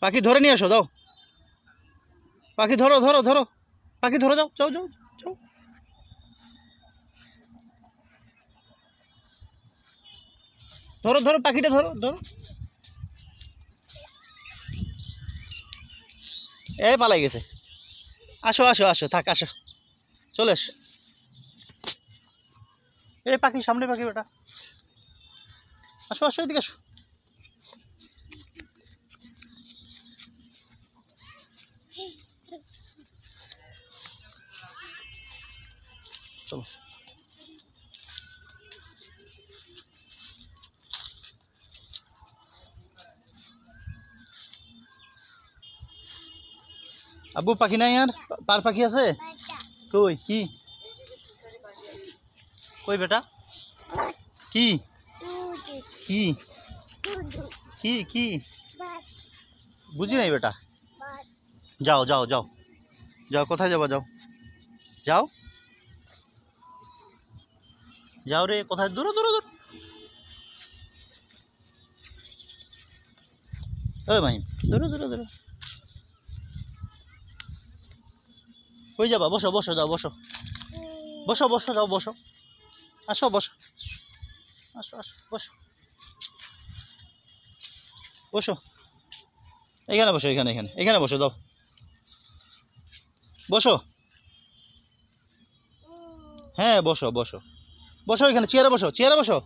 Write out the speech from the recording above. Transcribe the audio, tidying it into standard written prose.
পাখি ধরে নিয়ে আসো, দাও। পাখি ধরো ধরো ধরো, পাখি ধরো, যাও যাও যাও যাও। ধরো ধরো, পাখিটা ধরো ধরো। এই পালাই গেছে। আসো আসো আসো, থাক, আসো, চলে এসো। এই পাখি, সামনে পাখি বেটা, আসো আসো, এদিকে আসো। চলো। আব্বু পাখি নাই আর? পার পাখি আছে? কই কি? কই বেটা? কি কি কি কি? বুঝি নাই বেটা। যাও যাও যাও যাও, কোথায় যাবা? যাও যাও যাও রে, কোথায়? দূর দূর দূর। ও মাহিম, দূর দূর দূর। কই যাবা? বসো বসো, যাও বসো বসো বসো, যাও বসো, আসো বসো, আসো আসো, বসো বসো, এখানে বসো, এখানে এখানে এখানে বসো, দাও বসো। হ্যাঁ বসো বসো বসো, এখানে চেয়ারে বসো, চেয়ারে বসো।